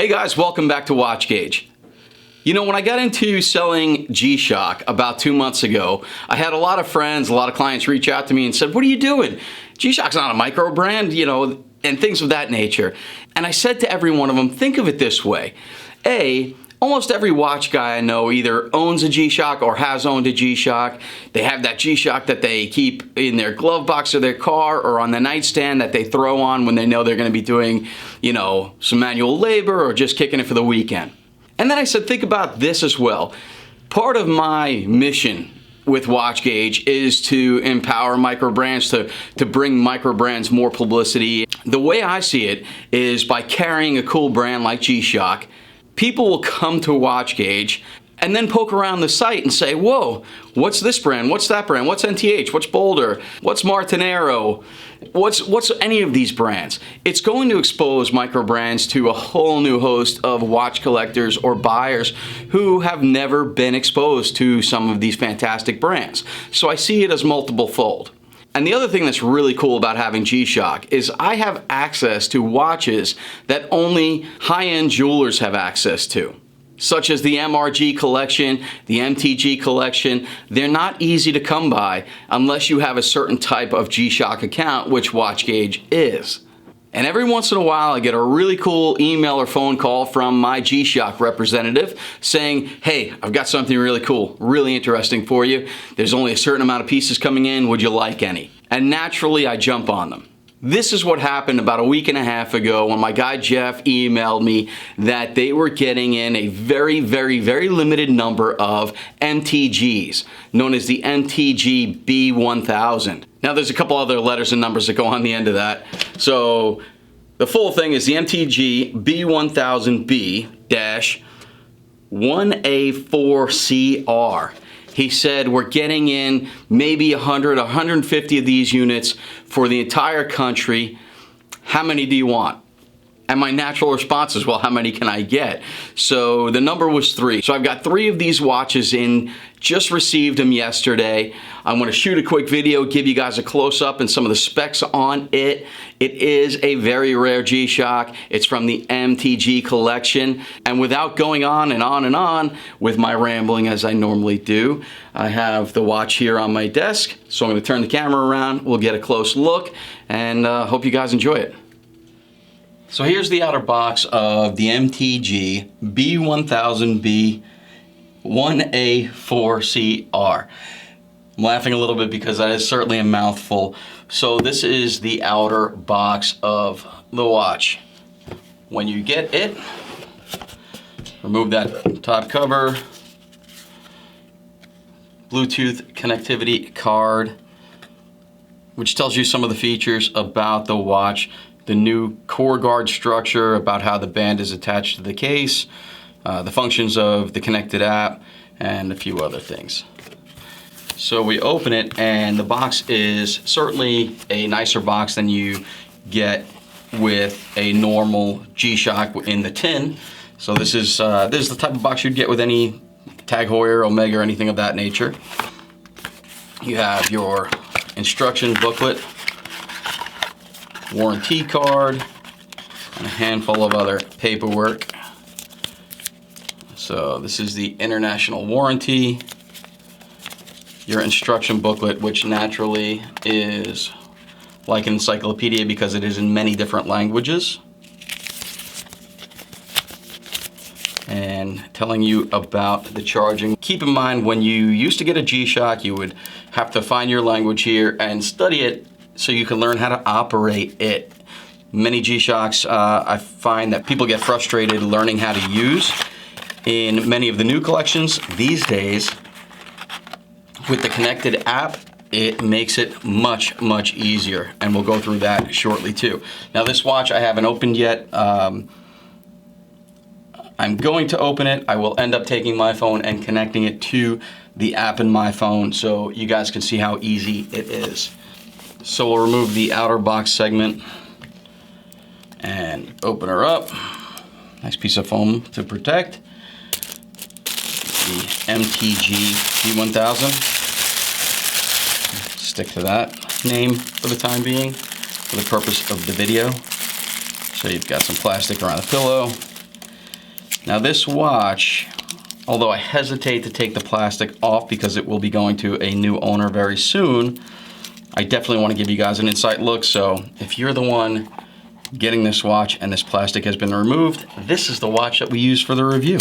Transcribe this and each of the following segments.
Hey guys, welcome back to Watch Gauge. You know, when I got into selling G Shock about 2 months ago, I had a lot of friends, a lot of clients reach out to me and said, what are you doing? G Shock's not a micro brand, you know, and things of that nature. And I said to every one of them, think of it this way. Almost every watch guy I know either owns a G Shock or has owned a G Shock. They have that G Shock that they keep in their glove box of their car or on the nightstand that they throw on when they know they're going to be doing, you know, some manual labor or just kicking it for the weekend. And then I said, think about this as well. Part of my mission with Watch Gauge is to empower micro brands, to bring micro brands more publicity. The way I see it is by carrying a cool brand like G Shock, people will come to Watch Gauge and then poke around the site and say, whoa, what's this brand? What's that brand? What's NTH? What's Boulder? What's Martinero? What's any of these brands? It's going to expose micro brands to a whole new host of watch collectors or buyers who have never been exposed to some of these fantastic brands. So I see it as multiple fold. And the other thing that's really cool about having G Shock is I have access to watches that only high-end jewelers have access to, such as the MRG collection, the MTG collection. They're not easy to come by unless you have a certain type of G Shock account, which Watch Gauge is. And every once in a while, I get a really cool email or phone call from my G Shock representative saying, hey, I've got something really cool, really interesting for you. There's only a certain amount of pieces coming in. Would you like any? And naturally, I jump on them. This is what happened about a week and a half ago when my guy Jeff emailed me that they were getting in a very, very, very limited number of MTGs, known as the MTG B1000. Now there's a couple other letters and numbers that go on the end of that. So the full thing is the MTG B1000B-1A4CR. He said, we're getting in maybe 100, 150 of these units for the entire country. How many do you want? And my natural response is, well, how many can I get? So the number was 3. So I've got 3 of these watches in, just received them yesterday. I'm gonna shoot a quick video, give you guys a close-up and some of the specs on it. It is a very rare G Shock. It's from the MTG collection. And without going on and on and on with my rambling as I normally do, I have the watch here on my desk. So I'm gonna turn the camera around, we'll get a close look, and hope you guys enjoy it. So here's the outer box of the MTG B1000B-1A4CR. I'm laughing a little bit because that is certainly a mouthful. So this is the outer box of the watch. When you get it, remove that top cover, Bluetooth connectivity card, which tells you some of the features about the watch. The new core guard structure, about how the band is attached to the case, the functions of the connected app, and a few other things. So we open it, and the box is certainly a nicer box than you get with a normal G Shock in the tin. So this is the type of box you'd get with any Tag Heuer, Omega, or anything of that nature. You have your instruction booklet, warranty card, and a handful of other paperwork. So this is the international warranty, your instruction booklet, which naturally is like an encyclopedia because it is in many different languages, and telling you about the charging. Keep in mind, when you used to get a G Shock, you would have to find your language here and study it so you can learn how to operate it. Many G Shocks, I find that people get frustrated learning how to use. In many of the new collections these days, with the connected app, it makes it much, much easier, and we'll go through that shortly too. Now this watch I haven't opened yet. I'm going to open it. I will end up taking my phone and connecting it to the app in my phone so you guys can see how easy it is. So we'll remove the outer box segment and open her up. Nice piece of foam to protect. The MTG B1000. Stick to that name for the time being, for the purpose of the video. So you've got some plastic around the pillow. Now this watch, although I hesitate to take the plastic off because it will be going to a new owner very soon, I definitely want to give you guys an inside look. So if you're the one getting this watch and this plastic has been removed, this is the watch that we use for the review.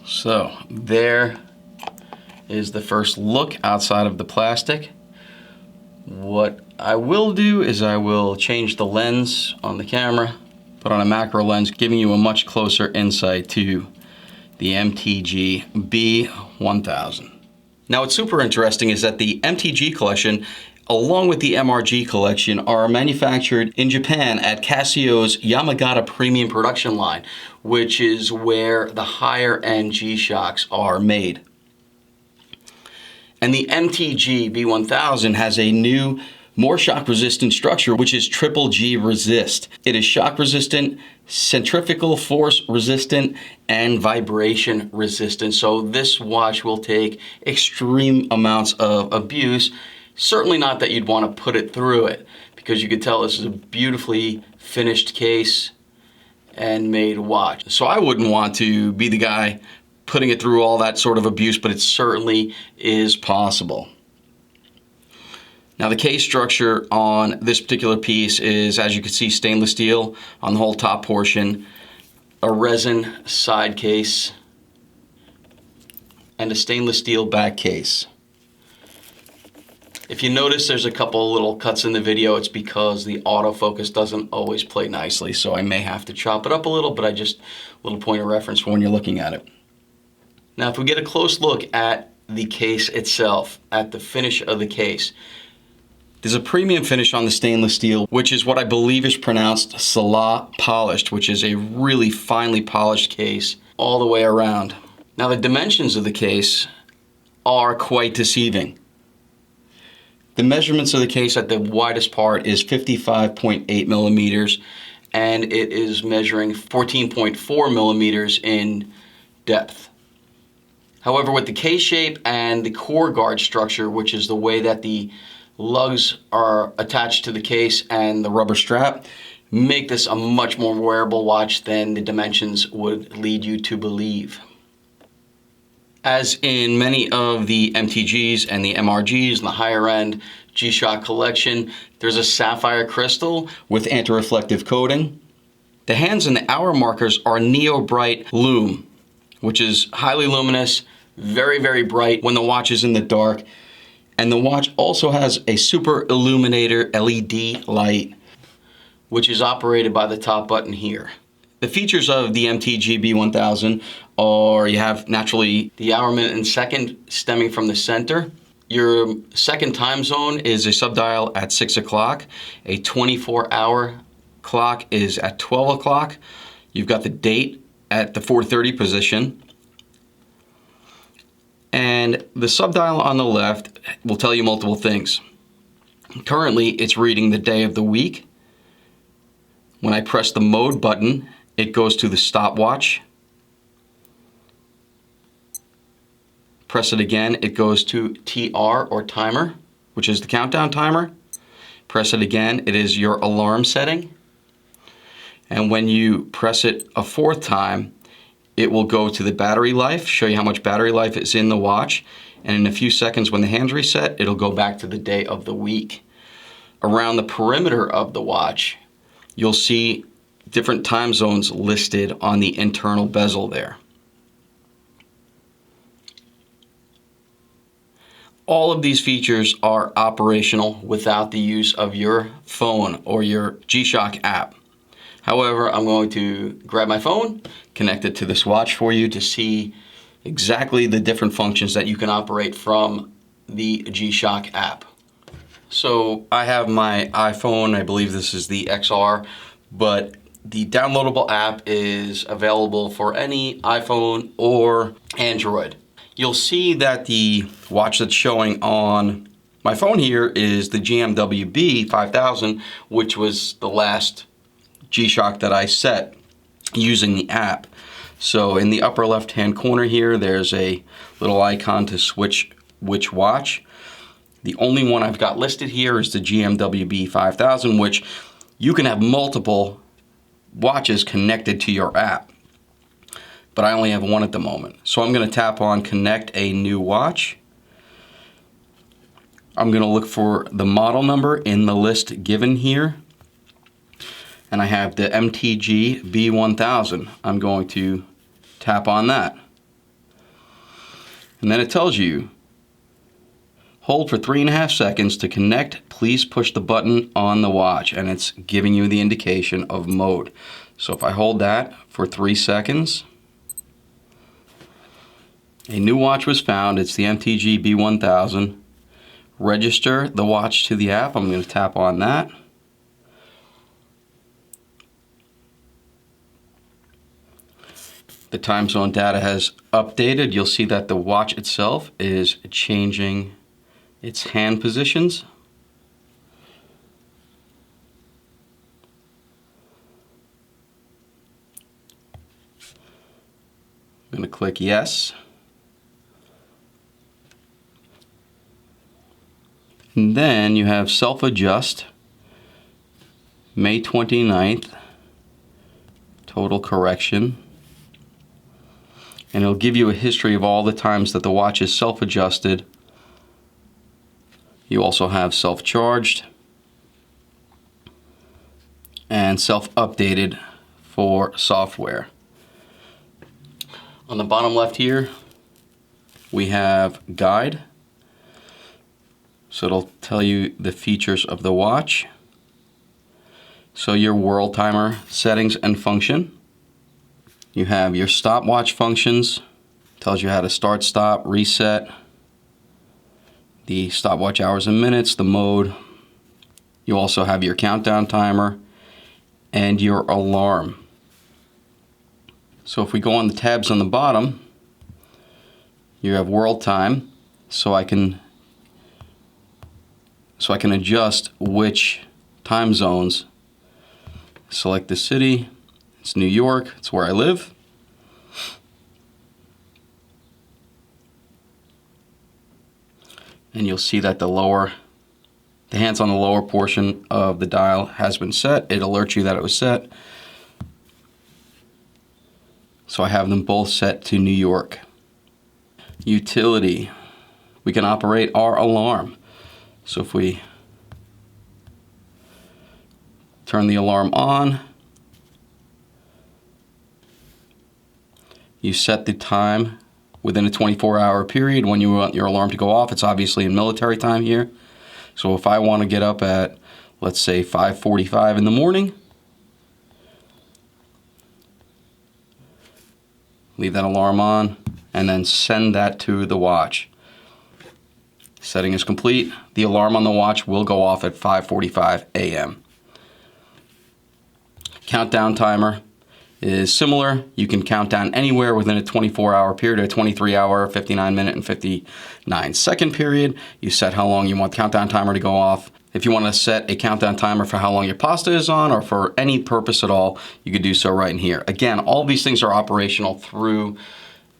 So there is the first look outside of the plastic. What I will do is I will change the lens on the camera, put on a macro lens, giving you a much closer insight to the MTG B1000. Now what's super interesting is that the MTG collection, along with the MRG collection, are manufactured in Japan at Casio's Yamagata premium production line, which is where the higher end G Shocks are made. And the MTG B1000 has a new, more shock resistant structure, which is triple G resist. It is shock resistant, centrifugal force resistant, and vibration resistant. So this watch will take extreme amounts of abuse. Certainly not that you'd want to put it through it, because you could tell this is a beautifully finished case and made watch. So I wouldn't want to be the guy putting it through all that sort of abuse, but it certainly is possible. Now the case structure on this particular piece is, as you can see, stainless steel on the whole top portion, a resin side case, and a stainless steel back case. If you notice there's a couple little cuts in the video, it's because the autofocus doesn't always play nicely, so I may have to chop it up a little, but a little point of reference for when you're looking at it. Now if we get a close look at the case itself, at the finish of the case, there's a premium finish on the stainless steel, which is what I believe is pronounced Salah polished, which is a really finely polished case all the way around. Now the dimensions of the case are quite deceiving. The measurements of the case at the widest part is 55.8 millimeters, and it is measuring 14.4 millimeters in depth. However, with the case shape and the core guard structure, which is the way that the lugs are attached to the case and the rubber strap, make this a much more wearable watch than the dimensions would lead you to believe. As in many of the MTGs and the MRGs and the higher end G Shock collection, there's a sapphire crystal with anti-reflective coating. The hands and the hour markers are Neo Bright Lume, which is highly luminous, very, very bright when the watch is in the dark. And the watch also has a super illuminator LED light, which is operated by the top button here. The features of the MTG B1000 are, you have naturally the hour, minute, and second stemming from the center. Your second time zone is a subdial at 6 o'clock. A 24-hour clock is at 12 o'clock. You've got the date at the 4:30 position. And the subdial on the left will tell you multiple things. Currently, it's reading the day of the week. When I press the mode button, it goes to the stopwatch. Press it again, it goes to TR or timer, which is the countdown timer. Press it again, it is your alarm setting. And when you press it a fourth time, it will go to the battery life, show you how much battery life is in the watch. And in a few seconds, when the hands reset, it'll go back to the day of the week. Around the perimeter of the watch, you'll see different time zones listed on the internal bezel there. All of these features are operational without the use of your phone or your G Shock app. However, I'm going to grab my phone, connect it to this watch for you to see exactly the different functions that you can operate from the G Shock app. So I have my iPhone, I believe this is the XR, but the downloadable app is available for any iPhone or Android. You'll see that the watch that's showing on my phone here is the GMW B1000, which was the last G Shock that I set using the app. So in the upper left hand corner here, there's a little icon to switch which watch. The only one I've got listed here is the GMW B1000, which you can have multiple watches connected to your app. But I only have one at the moment. So I'm going to tap on Connect a New Watch. I'm going to look for the model number in the list given here. And I have the MTG B1000. I'm going to tap on that. And then it tells you, hold for 3.5 seconds to connect. Please push the button on the watch. And it's giving you the indication of mode. So if I hold that for 3 seconds, a new watch was found. It's the MTG B1000. Register the watch to the app. I'm going to tap on that. The time zone data has updated. You'll see that the watch itself is changing its hand positions. I'm going to click yes. And then you have self-adjust, May 29th, total correction. And it'll give you a history of all the times that the watch is self-adjusted. You also have self-charged and self-updated for software. On the bottom left here, we have guide. So it'll tell you the features of the watch. So your world timer settings and function. You have your stopwatch functions. Tells you how to start, stop, reset. The stopwatch hours and minutes, the mode. You also have your countdown timer and your alarm. So if we go on the tabs on the bottom, you have world time. So I can adjust which time zones. Select the city. It's New York. It's where I live. And you'll see that the hands on the lower portion of the dial has been set. It alerts you that it was set. So I have them both set to New York. Utility. We can operate our alarm. So if we turn the alarm on, you set the time within a 24-hour period when you want your alarm to go off. It's obviously in military time here. So if I want to get up at, let's say, 5:45 in the morning, leave that alarm on and then send that to the watch. Setting is complete. The alarm on the watch will go off at 5:45 a.m. Countdown timer is similar. You can count down anywhere within a 24-hour period, a 23-hour, 59-minute, and 59-second period. You set how long you want the countdown timer to go off. If you want to set a countdown timer for how long your pasta is on or for any purpose at all, you could do so right in here. Again, all these things are operational through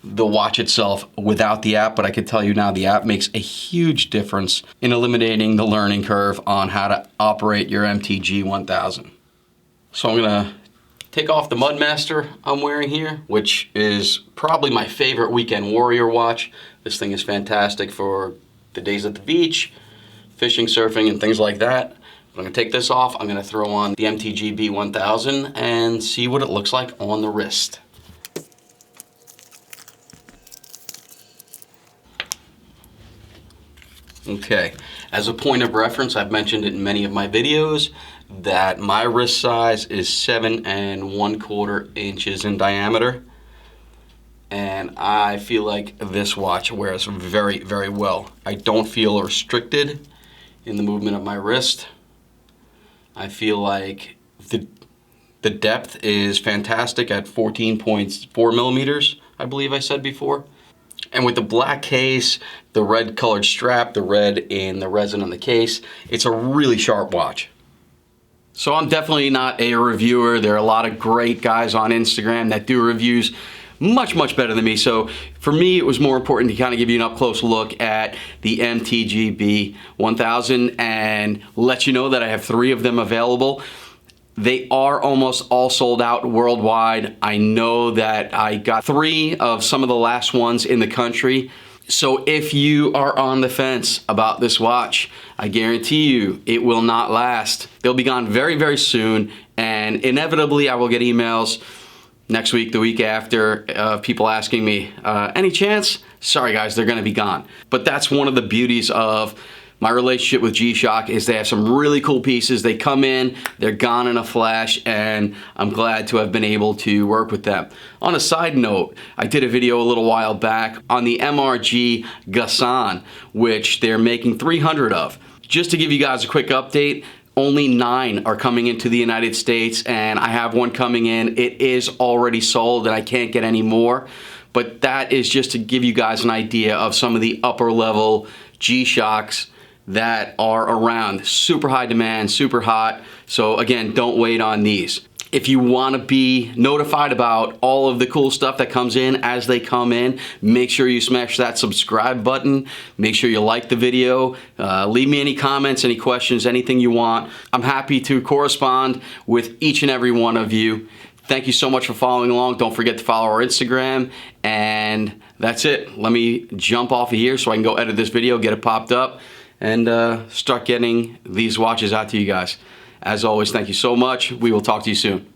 the watch itself without the app, but I can tell you now the app makes a huge difference in eliminating the learning curve on how to operate your MTG 1000. So I'm gonna take off the Mudmaster I'm wearing here, which is probably my favorite weekend warrior watch. This thing is fantastic for the days at the beach, fishing, surfing, and things like that. I'm gonna take this off. I'm gonna throw on the MTG B1000 and see what it looks like on the wrist. Okay, as a point of reference, I've mentioned it in many of my videos that my wrist size is 7 1/4 inches in diameter. And I feel like this watch wears very, very well. I don't feel restricted in the movement of my wrist. I feel like the depth is fantastic at 14.4 millimeters, I believe I said before. And with the black case, the red colored strap, the red in the resin on the case, it's a really sharp watch. So I'm definitely not a reviewer. There are a lot of great guys on Instagram that do reviews, much, much better than me. So for me, it was more important to kind of give you an up-close look at the MTG B1000 and let you know that I have 3 of them available. They are almost all sold out worldwide. I know that I got 3 of some of the last ones in the country. So if you are on the fence about this watch, I guarantee you it will not last. They'll be gone very, very soon, and inevitably I will get emails next week, the week after, people asking me, any chance? Sorry guys, they're gonna be gone. But that's one of the beauties of my relationship with G Shock, is they have some really cool pieces. They come in, they're gone in a flash, and I'm glad to have been able to work with them. On a side note, I did a video a little while back on the MRG Gassan, which they're making 300 of. Just to give you guys a quick update, only 9 are coming into the United States, and I have one coming in. It is already sold and I can't get any more. But that is just to give you guys an idea of some of the upper level G Shocks that are around. Super high demand, super hot. So again, don't wait on these. If you want to be notified about all of the cool stuff that comes in as they come in, make sure you smash that subscribe button. Make sure you like the video. Leave me any comments, any questions, anything you want. I'm happy to correspond with each and every one of you. Thank you so much for following along. Don't forget to follow our Instagram. And that's it. Let me jump off of here so I can go edit this video, get it popped up, and start getting these watches out to you guys. As always, thank you so much. We will talk to you soon.